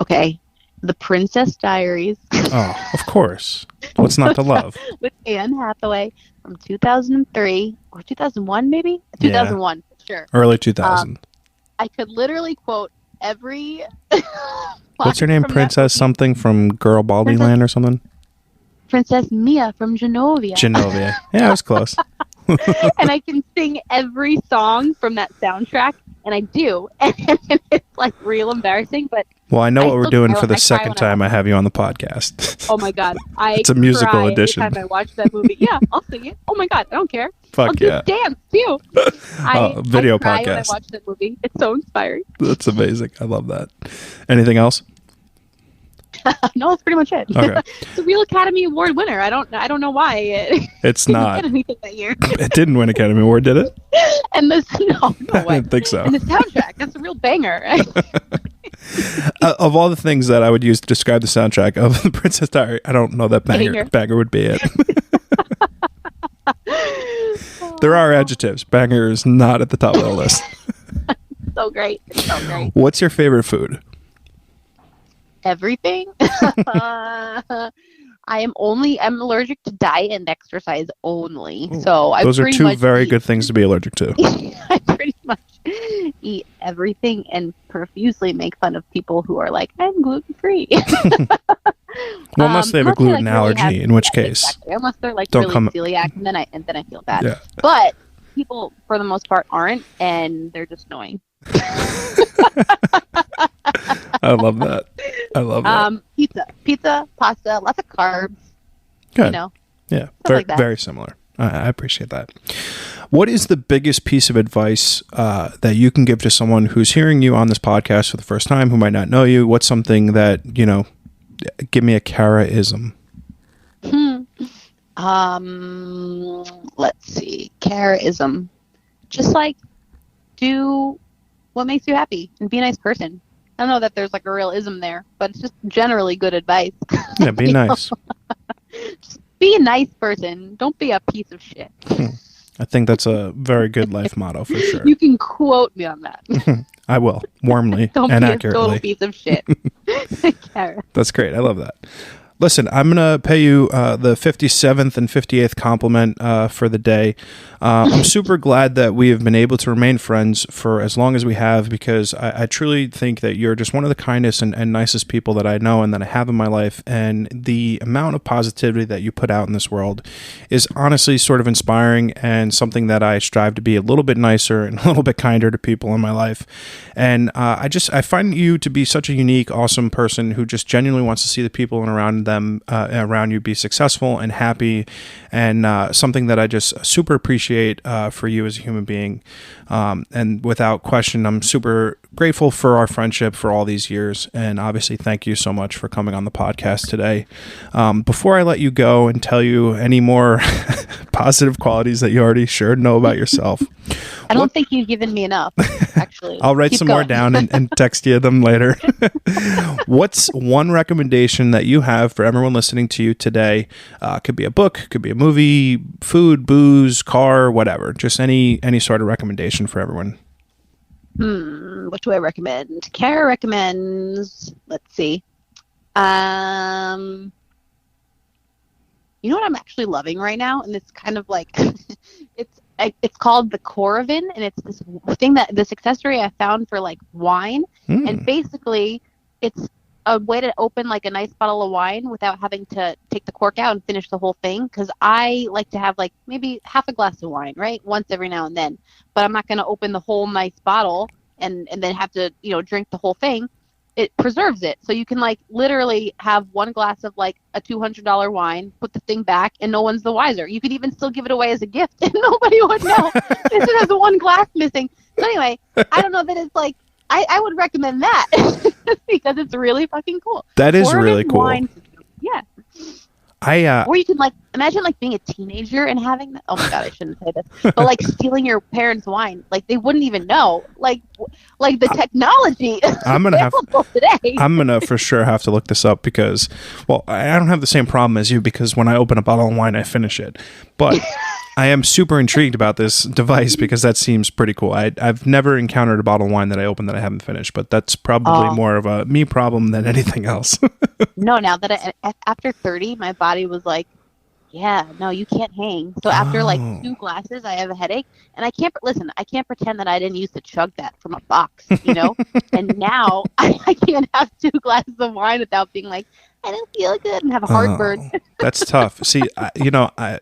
Okay, The Princess Diaries. Oh, of course. What's not to love? With Anne Hathaway from 2003 or 2001, maybe? 2001, sure. Early 2000. I could literally quote every... What's her name? Princess something from Girl Baldy Land or something? Princess Mia from Genovia. Genovia. Yeah, I was close. And I can sing every song from that soundtrack, and I do. And it's like real embarrassing, but... Well, I know what we're doing for the second time I have you on the podcast. Oh my God. It's a musical edition. Every time I watch that movie. Yeah, I'll sing it. Oh my God, I don't care. Fuck I'll yeah. just dance too. Video I cry podcast. when I watch that movie. It's so inspiring. That's amazing. I love that. Anything else? No, that's pretty much it. Okay. It's a real Academy Award winner. I don't know why it's didn't not get anything that year. It didn't win Academy Award, did it? And no way. I didn't think so. And the soundtrack, that's a real banger. Of all the things that I would use to describe the soundtrack of The Princess Diary, I don't know that banger would be it. There are adjectives. Banger is not at the top of the list. So great. It's so great. What's your favorite food? Everything. I'm allergic to diet and exercise only. Ooh, so those are 2 very good things to be allergic to. I pretty much eat everything and profusely make fun of people who are like, I'm gluten free. Well, unless they have a gluten allergy, in which case, exactly. Unless they're like really celiac, and then I feel bad. Yeah. But people, for the most part, aren't, and they're just annoying. I love that. Pizza, pasta, lots of carbs. Good. You know. Yeah, very very similar. I appreciate that. What is the biggest piece of advice that you can give to someone who's hearing you on this podcast for the first time, who might not know you? What's something that, give me a Kara-ism. Let's see. Kara-ism. Just do what makes you happy and be a nice person. I don't know that there's a real ism there, but it's just generally good advice. Yeah, be nice. Just be a nice person. Don't be a piece of shit. I think that's a very good life motto for sure. You can quote me on that. I will, warmly Don't and be accurately. a total piece of shit. Kara. That's great. I love that. Listen, I'm going to pay you the 57th and 58th compliment for the day. I'm super glad that we have been able to remain friends for as long as we have, because I truly think that you're just one of the kindest and nicest people that I know and that I have in my life. And the amount of positivity that you put out in this world is honestly sort of inspiring and something that I strive to be a little bit nicer and a little bit kinder to people in my life. And I find you to be such a unique, awesome person who just genuinely wants to see the people around you be successful and happy, and something that I just super appreciate for you as a human being. And without question, I'm super grateful for our friendship for all these years. And obviously, thank you so much for coming on the podcast today. Before I let you go and tell you any more positive qualities that you already sure know about yourself, I don't think you've given me enough, actually. I'll write some more down and text you them later. What's one recommendation that you have for everyone listening to you today? Could be a book, could be a movie, food, booze, car, whatever. Just any sort of recommendation for everyone. What do I recommend? Kara recommends, let's see. You know what I'm actually loving right now? And it's kind of it's called the Coravin, and it's this accessory I found for wine. And basically it's a way to open a nice bottle of wine without having to take the cork out and finish the whole thing, because I like to have maybe half a glass of wine, right, once every now and then, but I'm not going to open the whole nice bottle and then have to drink the whole thing. It preserves it, so you can literally have one glass of a $200 wine, put the thing back, and no one's the wiser. You could even still give it away as a gift and nobody would know. It has one glass missing. So anyway, I don't know that it's I would recommend that because it's really fucking cool. That is really cool. Wine system. Yeah. Or you can imagine being a teenager and having that. Oh my god, I shouldn't say this, but stealing your parents' wine, they wouldn't even know, the technology I'm gonna for sure have to look this up, because I don't have the same problem as you, because when I open a bottle of wine I finish it, but I am super intrigued about this device because that seems pretty cool. I've never encountered a bottle of wine that I opened that I haven't finished, but that's probably more of a me problem than anything else. No, now that after 30, my body was yeah, no, you can't hang. So after 2 glasses, I have a headache, and I can't pretend that I didn't used to chug that from a box, and now I can't have 2 glasses of wine without being I don't feel good and have a heartburn. That's tough. See,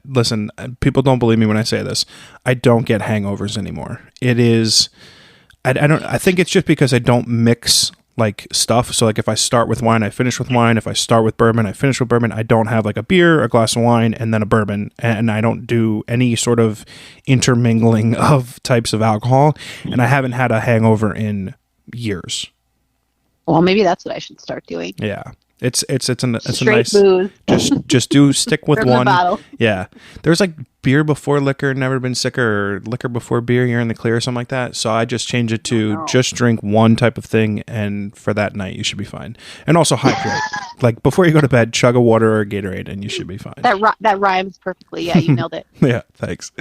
listen, people don't believe me when I say this. I don't get hangovers anymore. It is, I think it's just because I don't mix stuff. So if I start with wine, I finish with wine. If I start with bourbon, I finish with bourbon. I don't have a beer, a glass of wine, and then a bourbon. And I don't do any sort of intermingling of types of alcohol. And I haven't had a hangover in years. Well, maybe that's what I should start doing. Yeah. It's a nice booze. just stick with one. Yeah. There's beer before liquor, never been sicker, or liquor before beer, you're in the clear, or something like that. So I just change it to just drink one type of thing, and for that night you should be fine. And also hydrate. Before you go to bed, chug a water or a Gatorade and you should be fine. That rhymes perfectly. Yeah, you nailed it. Yeah, thanks.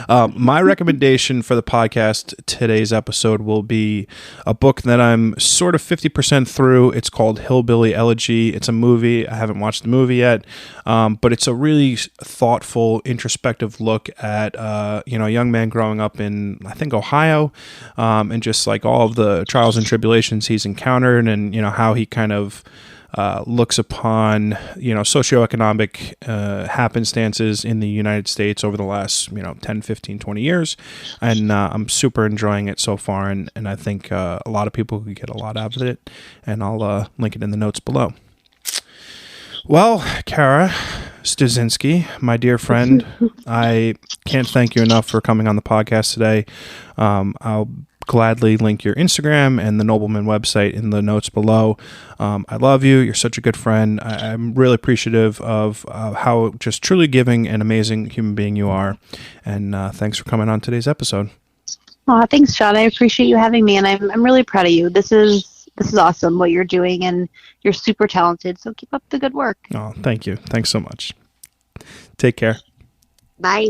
My recommendation for the podcast today's episode will be a book that I'm sort of 50% through. It's called Hillbilly Elegy. It's a movie. I haven't watched the movie yet, but it's a really thoughtful, introspective look at a young man growing up in, I think, Ohio, and just all of the trials and tribulations he's encountered, and how he kind of looks upon socioeconomic happenstances in the United States over the last 10, 15, 20 years, and I'm super enjoying it so far, and I think a lot of people could get a lot out of it, and I'll link it in the notes below. Well, Kara, Studzinski, my dear friend. I can't thank you enough for coming on the podcast today. I'll gladly link your Instagram and the Nobleman website in the notes below. I love you. You're such a good friend. I'm really appreciative of how just truly giving and amazing human being you are. And thanks for coming on today's episode. Oh, thanks, Sean. I appreciate you having me, and I'm really proud of you. This is awesome what you're doing, and you're super talented. So keep up the good work. Oh, thank you. Thanks so much. Take care. Bye.